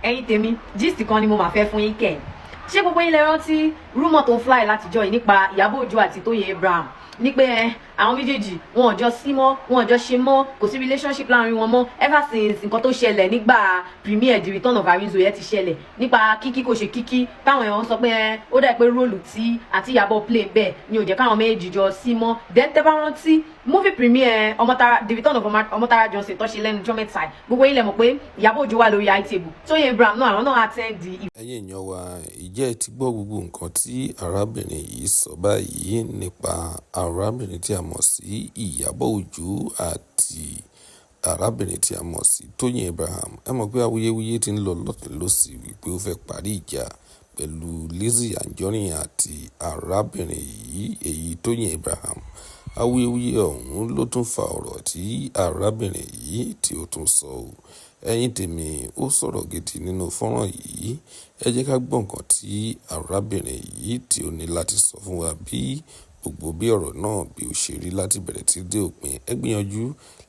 ẹ̀yin tèmi gist kan ni mo máa fẹ́ fún yín kẹ́ ṣé gbogbo yín lẹ rántí rumor tó fly látijọ́ yìí nípa Ìyábọ̀ Òjó àti Tóyìn Abraham ní pé àwọn méjèèjì wọn ò jọ sí mọ́ wọn ò jọ ṣe mọ́ kò sí relationship láàrin wọn mọ́ ever since nǹkan tó ṣẹlẹ̀ nígbà premiere The Return of Arinzo yẹn ti ṣẹlẹ̀ nípa kíkí kò ṣe kíkí táwọn èèyàn sọ pé ó dà pé róòlù tí àti Ìyábọ̀ play bẹ́ẹ̀ ni ò jẹ́ káwọn méjèèjì jọ sí mọ́ then tẹ́ bá rántí movie premiere The Return of Ọmọtara Johnson tó ṣe lẹ́nu ọjọ́ mẹ́ta gbogbo yín lẹ mọ̀ pé Ìyábọ̀ Òjó wà lórí high table Tóyìn Abraham náà àwọn náà attend the. ẹ̀yin èèyàn wa ìjẹ́ ti gbọ́ gbogbo nǹkan tí arábìnrin yìí sọ báyìí nípa arábìnrin tí a mọ̀ sí Ìyábọ̀ Òjó àti arábìnrin tí a mọ̀ sí Tóyìn Abraham. Ẹ mọ̀ pé awuyewuye ti ń lọ lọ́tùn lósì wípé ó fẹ́ parí ìjà pẹ̀lú LIZZY ANJORIN àti arábìnrin yìí èyí Tóyìn Abraham. Awuyewuye ọ̀hún ló tún fa ọ̀rọ̀ tí arábìnrin yìí tí ó tún sọ o. Ẹ̀yin tèmi ó sọ̀rọ̀ gidi nínú fọ́nrán yìí. Ẹ jẹ́ ká gbọ́ nǹkan tí arábìnrin yìí tí ó ní láti sọ fún wa bí gbogbo bí ọ̀rọ̀ náà bí ó ṣe rí láti bẹ̀rẹ̀ tí dé òpin. Ẹ gbìyànjú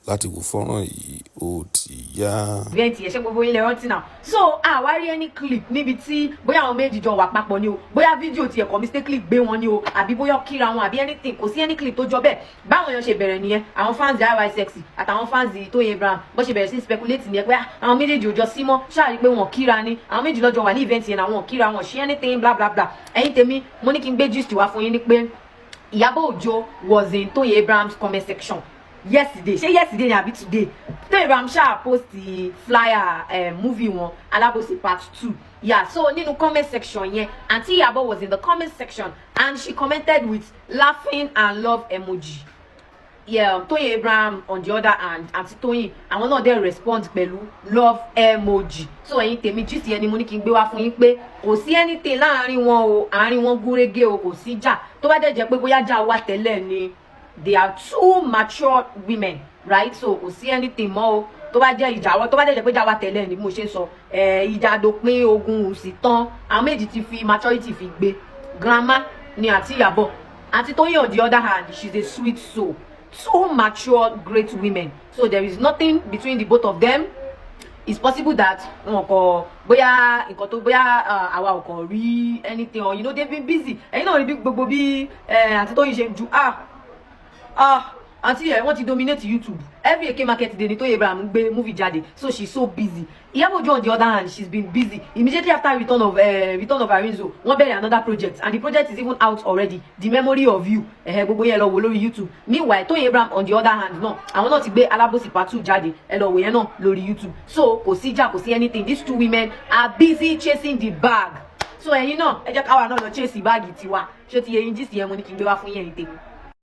láti wo fọ́nrán yìí ó ti yá. Event yẹn ṣé gbogbo yín lẹ rántí náà. So àwárí any clip níbi tí bóyá àwọn méjì jọ wà papọ̀ ni o bóyá fídíò tiẹ̀ kọ́ mistakenly gbé wọn ni o àbí bóyá kíra wọn àbí anything kò sí any clip tó jọ bẹ́ẹ̀ báwọn èèyàn ṣe bẹ̀rẹ̀ nìyẹn àwọn fans IY sexy àtàwọn fans Tóyìn Abraham bó ṣe bẹ̀rẹ̀ sí speculate nìyẹn pé àwọn méjèèjì ò jọ sí mọ́ ṣáàrí pé wọn kíra ni àwọn méjì lọ́jọ́ wà ní event yẹn àwọn kíra wọn ṣe anything bla bla bla. Ẹ̀yin tèmi mo ní kí n gbé gist wá fún yín ní pé Ìyábọ̀ Òjó was in Tóyìn Abraham's comment section yesterday yesterday ni àbí today Tóyìn Abraham ṣáà post the flyer movie wọn Alábòsí part 2 yeah so nínú comment section yẹn Aunty Ìyábọ̀ was in the comment section and she commented with laughing and love emoji. Yeah, Tóyìn Abraham on the other hand àti Tóyìn àwọn náà dẹ̀ respond pẹ̀lú love emoji. So ẹ̀yin tèmi gist yẹn ni mo ní kí n gbé wá fún yín pé kò sí anything láàrin wọn o àárín wọn gúnrégé o kò sí jà tó bá dẹ̀ jẹ́ pé bóyá jà wà tẹ́lẹ̀ ni they are two mature women right so kò sí anything mọ́ o tó bá jẹ́ ìjà wọn tó bá dẹ̀ jẹ́ pé jà wà tẹ́lẹ̀ ni mo ṣe sọ ìjà dópin ogun òsì tán àwọn méjì ti fi maturity fi gbé grandma ni àti Ìyábọ̀ àti Tóyìn on the other hand she's a sweet soul. Two mature great women so there is nothing between the both of them. It's possible that wọn kò bóyá nǹkan tó bóyá àwa ò kàn rí anything or you know they've been busy ẹ̀yin náà rí bí gbogbo bí àti Tóyìn ṣe ju àti wọ́n ti dominate YouTube every eke market day ni Tóyìn Abraham gbé movie jáde so she's so busy. Ìyábọ̀ Òjó on the other hand she's been busy immediately after Return of Arinzo wọ́n bẹ̀rẹ̀ another project and the project is even out already The Memory of You gbogbo yẹn lọ wò lórí YouTube. Meanwhile Tóyìn Abraham on the other hand náà àwọn náà ti gbé Alábòsí part 2 jáde ẹ lọ wò yẹn náà lórí YouTube. So kò sí jà kò sí anything these two women are busy chasing the bag. So ẹ̀yin náà ẹ jẹ́ káwa náà lọ chase báàgì tiwa ṣé ti yẹ yín gist yẹn mo ní kí n gbé wá fún yẹn tèmi.